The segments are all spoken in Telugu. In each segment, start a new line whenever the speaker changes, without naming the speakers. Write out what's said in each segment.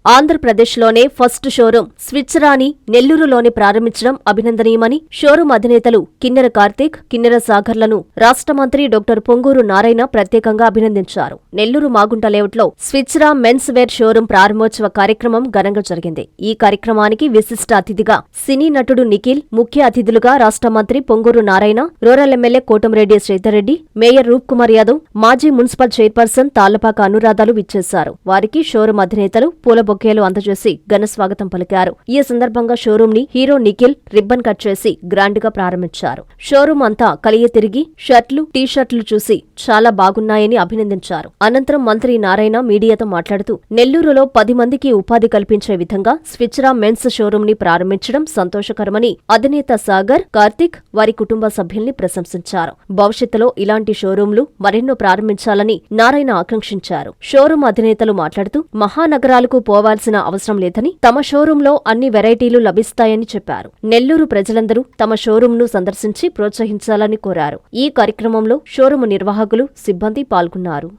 ఆంధ్రప్రదేశ్లోనే ఫస్ట్ షోరూం స్విట్జరాని నెల్లూరులోని ప్రారంభించడం అభినందనీయమని షోరూం అధినేతలు కిన్నెర కార్తీక్, కిన్నెర సాగర్లను రాష్ట్ర మంత్రి డాక్టర్ పొంగూరు నారాయణ ప్రత్యేకంగా అభినందించారు. నెల్లూరు మాగుంట లేఅవుట్లో స్విట్జరా మెన్స్ వేర్ షోరూం ప్రారంభోత్సవ కార్యక్రమం ఘనంగా జరిగింది. ఈ కార్యక్రమానికి విశిష్ట అతిథిగా సినీ నటుడు నిఖిల్, ముఖ్య అతిథులుగా రాష్ట్ర మంత్రి Ponguru Narayana, rural MLA Kotamreddy Sridhar Reddy, mayor Roop Kumar Yadav, మాజీ మున్సిపల్ చైర్పర్సన్ తాళ్లపాక అనురాధాలు విచ్చేశారు. వారికి షోరూం అధినేతలు పూల బొకేలు అందజేసి ఘన స్వాగతం పలికారు. ఈ సందర్భంగా షోరూం ని హీరో నిఖిల్ రిబ్బన్ కట్ చేసి గ్రాండ్ గా ప్రారంభించారు. షోరూం అంతా కలియ తిరిగి షర్ట్లు, టీ-షర్ట్లు చూసి చాలా బాగున్నాయని అభినందించారు. అనంతరం మంత్రి నారాయణ మీడియాతో మాట్లాడుతూ నెల్లూరులో 10 మందికి ఉపాధి కల్పించే విధంగా స్విట్జరా మెన్స్ షోరూం ని ప్రారంభించడం సంతోషకరమని అధినేత సాగర్, కార్తీక్ వారి కుటుంబ సభ్యుల్ని ప్రశంసించారు. భవిష్యత్తులో ఇలాంటి షోరూంలు మరెన్నో ప్రారంభించాలని నారాయణ ఆకాంక్షించారు. షోరూం అధినేతలు మాట్లాడుతూ మహానగరాలకు పోవాల్సిన అవసరం లేదని, తమ షోరూంలో అన్ని వెరైటీలు లభిస్తాయని చెప్పారు. నెల్లూరు ప్రజలందరూ తమ షోరూంను సందర్శించి ప్రోత్సహించాలని కోరారు. ఈ కార్యక్రమంలో షోరూం నిర్వాహకులు, సిబ్బంది పాల్గొన్నారు.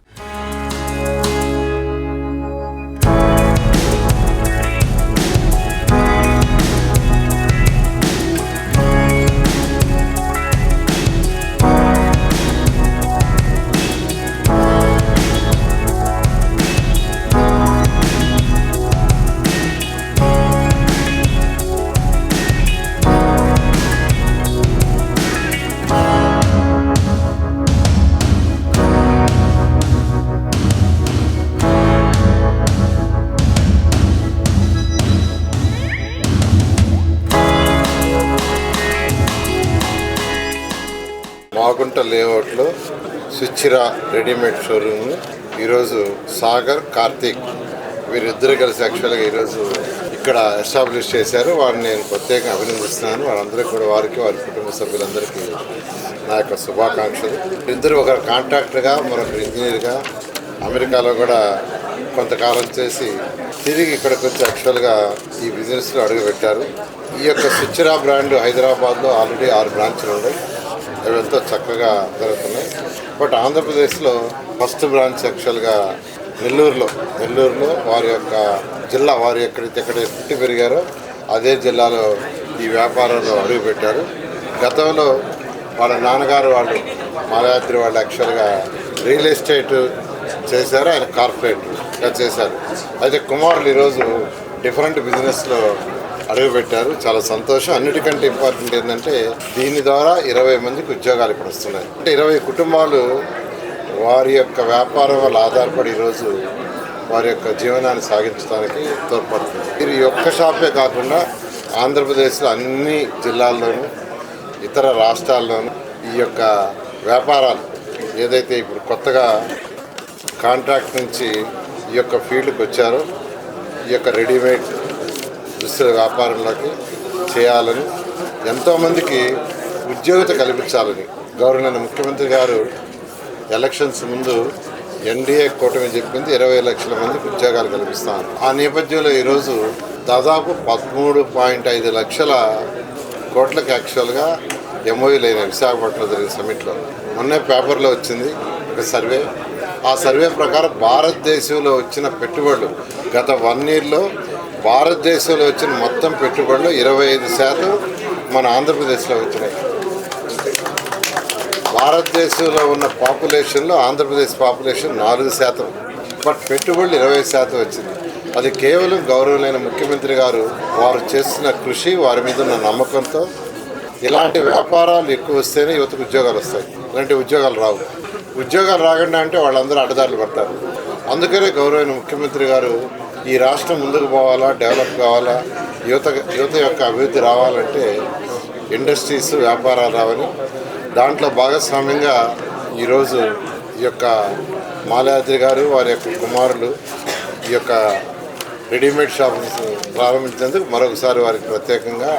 మాగుంట లేఅవుట్లో స్విట్జరా రెడీమేడ్ షోరూమ్ ఈరోజు సాగర్, కార్తీక్ వీరిద్దరు కలిసి యాక్చువల్గా ఈరోజు ఇక్కడ ఎస్టాబ్లిష్ చేశారు. వారిని నేను ప్రత్యేకంగా అభినందిస్తున్నాను. వారందరికీ కూడా వారికి, వారి కుటుంబ సభ్యులందరికీ నా యొక్క శుభాకాంక్షలు. ఇద్దరు ఒకరు కాంట్రాక్టర్గా, మరొకరు ఇంజనీర్గా అమెరికాలో కూడా కొంతకాలం చేసి తిరిగి ఇక్కడికి వచ్చి యాక్చువల్గా ఈ బిజినెస్లో అడుగుపెట్టారు. ఈ యొక్క స్విట్జరా బ్రాండ్ హైదరాబాద్లో ఆల్రెడీ 6 బ్రాంచ్లు ఉన్నాయి. అవి ఎంతో చక్కగా జరుగుతున్నాయి. బట్ ఆంధ్రప్రదేశ్లో ఫస్ట్ బ్రాంచ్ యాక్చువల్గా నెల్లూరులో వారి యొక్క జిల్లా, వారు ఎక్కడైతే పుట్టి పెరిగారో అదే జిల్లాలో ఈ వ్యాపారంలో అడుగుపెట్టారు. గతంలో వాళ్ళ నాన్నగారు మాలాద్రి వాళ్ళు యాక్చువల్గా రియల్ ఎస్టేట్ చేశారు, ఆయన కార్పొరేట్గా చేశారు. అయితే కుమారులు ఈరోజు డిఫరెంట్ బిజినెస్లో అడుగుపెట్టారు. చాలా సంతోషం. అన్నిటికంటే ఇంపార్టెంట్ ఏంటంటే దీని ద్వారా 20 మందికి ఉద్యోగాలు ఇక్కడ వస్తున్నాయి. అంటే 20 కుటుంబాలు వారి యొక్క వ్యాపారం వల్ల ఆధారపడి ఈరోజు వారి యొక్క జీవనాన్ని సాగించడానికి తోడ్పడుతుంది. ఇది ఒక్క షాపే కాకుండా ఆంధ్రప్రదేశ్లో అన్ని జిల్లాల్లోనూ, ఇతర రాష్ట్రాల్లోనూ ఈ యొక్క వ్యాపారాలు ఏదైతే ఇప్పుడు కొత్తగా కాంట్రాక్ట్ నుంచి ఈ యొక్క ఫీల్డ్కి వచ్చారో ఈ యొక్క రెడీమేడ్ దుస్తుల వ్యాపారంలోకి చేయాలని, ఎంతోమందికి ఉద్యోగిత కల్పించాలని గౌరవనీయ ముఖ్యమంత్రి గారు ఎలక్షన్స్ ముందు ఎన్డీఏ కూటమి చెప్పింది 20 లక్షల మందికి ఉద్యోగాలు కల్పిస్తాను. ఆ నేపథ్యంలో ఈరోజు దాదాపు 13.5 లక్షల కోట్లకు యాక్చువల్గా ఎంఓయూలు అయినాయి విశాఖపట్నంలో జరిగిన సమిట్లో. మొన్నే పేపర్లో వచ్చింది ఒక సర్వే. ఆ సర్వే ప్రకారం భారతదేశంలో వచ్చిన పెట్టుబడులు గత 1 ఇయర్లో భారతదేశంలో వచ్చిన మొత్తం పెట్టుబడులు 25% మన ఆంధ్రప్రదేశ్లో వచ్చినాయి. భారతదేశంలో ఉన్న పాపులేషన్లో ఆంధ్రప్రదేశ్ పాపులేషన్ 4%, బట్ పెట్టుబడులు 20% వచ్చింది. అది కేవలం గౌరవమైన ముఖ్యమంత్రి గారు వారు చేస్తున్న కృషి, వారి మీద ఉన్న నమ్మకంతో. ఇలాంటి వ్యాపారాలు ఎక్కువ వస్తేనే యువతకు ఉద్యోగాలు వస్తాయి. ఇలాంటి ఉద్యోగాలు రావు. ఉద్యోగాలు రాకుండా అంటే వాళ్ళందరూ అడ్డదారులు పడతారు. అందుకనే గౌరవమైన ముఖ్యమంత్రి గారు ఈ రాష్ట్రం ముందుకు పోవాలా, డెవలప్ కావాలా, యువత యొక్క అభివృద్ధి రావాలంటే ఇండస్ట్రీస్, వ్యాపారాలు రావని దాంట్లో భాగస్వామ్యంగా ఈరోజు ఈ యొక్క మాలాద్రి గారు, వారి యొక్క కుమారులు ఈ యొక్క రెడీమేడ్ షాప్ ప్రారంభించేందుకు మరొకసారి వారికి ప్రత్యేకంగా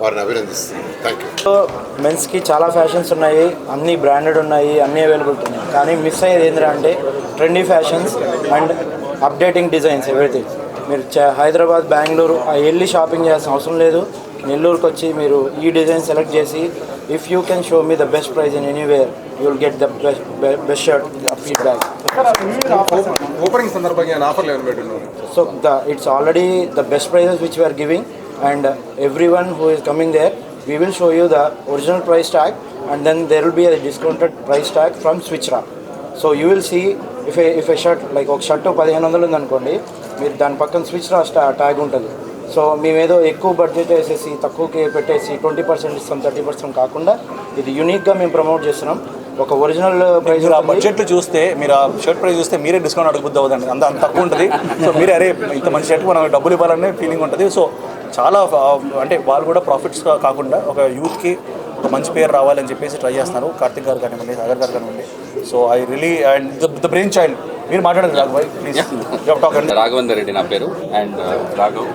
వారిని అభినందిస్తున్నాను. Thank you.
మెన్స్కి చాలా ఫ్యాషన్స్ ఉన్నాయి, అన్ని బ్రాండెడ్ ఉన్నాయి, అన్నీ అవైలబుల్ ఉన్నాయి. కానీ మిస్ అయ్యేది ఏంటంటే trendy fashions and updating designs, everything. మీరు హైదరాబాద్, బెంగళూరు వెళ్ళి షాపింగ్ చేయాల్సిన అవసరం లేదు. నెల్లూరుకి వచ్చి మీరు ఈ డిజైన్ సెలెక్ట్ చేసి, if you can show me the best price in anywhere, you will get the best shirt feedback.
Opening సందర్భంగా ఆఫర్లు ఏమైనా పెట్టున్నారు?
So it's already the best prices which we are giving, and everyone who is coming there, we will show you the original price tag, and then there will be a discounted price tag from Switchra. So you will see if a shirt like ఒక షర్ట్ 1500 ఉందనుకోండి, మీరు దాని పక్కన Switchra ట్యాగ్ ఉంటుంది. సో మేమేదో ఎక్కువ బడ్జెట్ వేసేసి తక్కువకి పెట్టేసి 20% ఇస్తాం 30% కాకుండా ఇది యూనిక్గా మేము ప్రమోట్ చేస్తున్నాం. ఒక ఒరిజినల్ ప్రైస్
ఆ బడ్జెట్ చూస్తే మీరు ఆ షర్ట్ ప్రైస్ చూస్తే మీరే డిస్కౌంట్ అడుగుద్ది అవుతుంది, అంత తక్కువ ఉంటుంది. సో మీరే అరే ఇంత మంచి షర్ట్ మనం డబ్బులు ఇవ్వాలనే ఫీలింగ్ ఉంటుంది. సో చాలా అంటే వాళ్ళు కూడా ప్రాఫిట్స్ కాకుండా ఒక యూత్కి ఒక మంచి పేరు రావాలని చెప్పేసి ట్రై చేస్తున్నారు. కార్తిక్ గారు కానివ్వండి, సాగర్ గారు కానివ్వండి. So I really and the brainchild. మీరు మాట్లాడండి రాఘవ్ భాయ్ ప్లీజ్.
రాఘవేందర్ రెడ్డి నా పేరు అండ్ రాఘవ్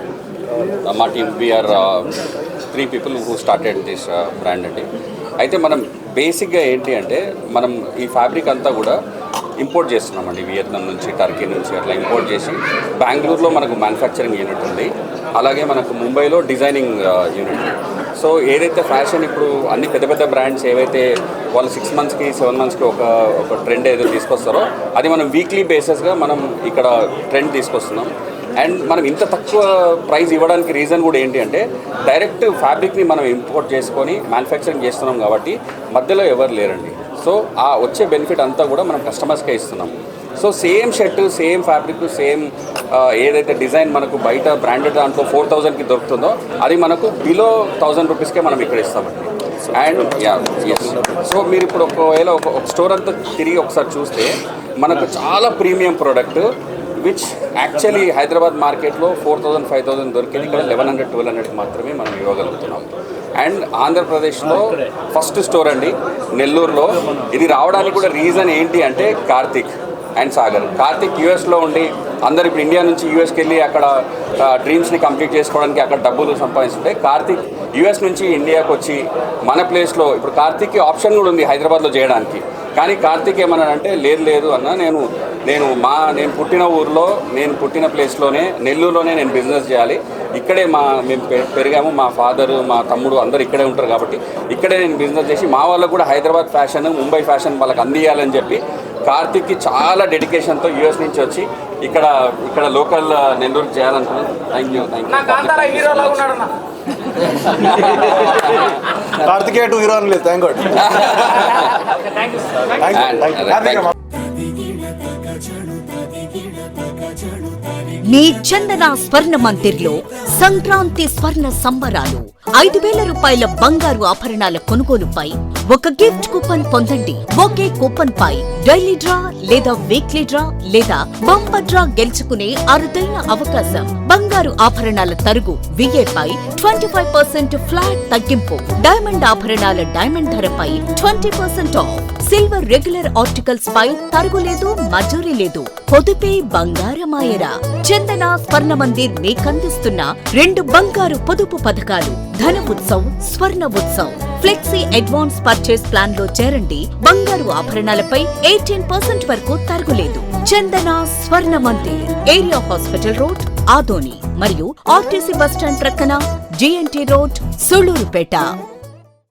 మా team we are 3 people who started this brand అండి. అయితే మనం బేసిక్గా ఏంటి అంటే మనం ఈ ఫ్యాబ్రిక్ అంతా కూడా ఇంపోర్ట్ చేస్తున్నామండి. వియత్నాం నుంచి, టర్కీ నుంచి అట్లా ఇంపోర్ట్ చేసి బెంగళూరులో మనకు మ్యానుఫ్యాక్చరింగ్ యూనిట్ ఉంది, అలాగే మనకు ముంబైలో డిజైనింగ్ యూనిట్. సో ఏదైతే ఫ్యాషన్ ఇప్పుడు అన్ని పెద్ద పెద్ద బ్రాండ్స్ ఏవైతే వాళ్ళు 6 monthsకి 7 monthsకి ఒక ట్రెండ్ ఏదో తీసుకొస్తారో అది మనం వీక్లీ బేసిస్గా మనం ఇక్కడ ట్రెండ్ తీసుకొస్తున్నాం. అండ్ మనం ఇంత తక్కువ ప్రైస్ ఇవ్వడానికి రీజన్ కూడా ఏంటి అంటే డైరెక్ట్ ఫ్యాబ్రిక్ని మనం ఇంపోర్ట్ చేసుకొని మ్యానుఫ్యాక్చరింగ్ చేస్తున్నాం కాబట్టి మధ్యలో ఎవరు లేరండి. సో ఆ వచ్చే బెనిఫిట్ అంతా కూడా మనం కస్టమర్స్కే ఇస్తున్నాం. So same shirt, same fabric, same ఏదైతే డిజైన్ మనకు బయట బ్రాండెడ్ దాంట్లో 4000కి దొరుకుతుందో అది మనకు బిలో 1000 రూపీస్కే మనం ఇక్కడ ఇస్తామండి. అండ్ ఎస్, సో మీరు ఇప్పుడు ఒకవేళ ఒక స్టోర్ అంతా తిరిగి ఒకసారి చూస్తే మనకు చాలా premium product which actually Hyderabad మార్కెట్లో 4000, 5000 దొరికేది ఇక్కడ 1100, 1200 మాత్రమే మనం ఇవ్వగలుగుతున్నాం. అండ్ ఆంధ్రప్రదేశ్లో ఫస్ట్ స్టోర్ అండి నెల్లూరులో. ఇది రావడానికి కూడా రీజన్ ఏంటి అంటే కార్తిక్ అండ్ సాగర్. కార్తిక్ యూఎస్లో ఉండి అందరు ఇప్పుడు ఇండియా నుంచి యూఎస్కి వెళ్ళి అక్కడ డ్రీమ్స్ని కంప్లీట్ చేసుకోవడానికి అక్కడ డబ్బులు సంపాదిస్తుంటే కార్తిక్ యూఎస్ నుంచి ఇండియాకి వచ్చి మన ప్లేస్లో ఇప్పుడు కార్తిక్కి ఆప్షన్ కూడా ఉంది హైదరాబాద్లో చేయడానికి. కానీ కార్తిక్ ఏమన్నాడంటే లేదు అన్న, నేను పుట్టిన ఊర్లో, నేను పుట్టిన ప్లేస్లోనే నెల్లూరులోనే నేను బిజినెస్ చేయాలి, ఇక్కడే మేము పెరిగాము, మా ఫాదరు మా తమ్ముడు అందరు ఇక్కడే ఉంటారు కాబట్టి ఇక్కడే నేను బిజినెస్ చేసి మా వాళ్ళకు కూడా హైదరాబాద్ ఫ్యాషన్, ముంబై ఫ్యాషన్ వాళ్ళకి అందియాలని చెప్పి కార్తిక్కి చాలా డెడికేషన్తో యూఎస్ నుంచి వచ్చి ఇక్కడ లోకల్ నెల్లూరు చేయాలనుకున్నాను. Thank you.
కార్తికేయ 2 హీరో లేదు. Thank God.
మీ చందన స్వర్ణ మందిర్లో సంక్రాంతి స్వర్ణ సంబరాలు. 5,000 రూపాయల బంగారు ఆభరణాల కొనుగోలుపై ఒక గిఫ్ట్ కూపన్ పొందండి. ఒకే కూపన్ పై డైలీ డ్రా లేదా వీక్లీ డ్రా లేదా బంపర్ డ్రా గెలుచుకునే అరుదైన అవకాశం. బంగారు ఆభరణాల తరుగు VA పై 25% ఫ్లాట్ తగ్గింపు. డైమండ్ ఆభరణాల డైమండ్ ధరపై 20% ఆఫ్. సిల్వర్ రెగ్యులర్ ఆర్టికల్స్ పై తరుగులేదు, మజూరీ లేదు. పొదుపే బంగారమాయరా. చందన స్వర్ణ మందిర్ మీకందిస్తున్న 2 బంగారు పొదుపు పథకాలు. ధన ఉత్సవ్, స్వర్ణ Utsav. Flexi advance purchase plan లో చేరండి. బంగారు ఆభరణాలపై 18% వరకు తరుగులేదు. చందన స్వర్ణ Mandir, area hospital road, Adoni మరియు ఆర్టీసీ బస్టాండ్ ప్రక్కన, GNT రోడ్, సుళూరుపేట.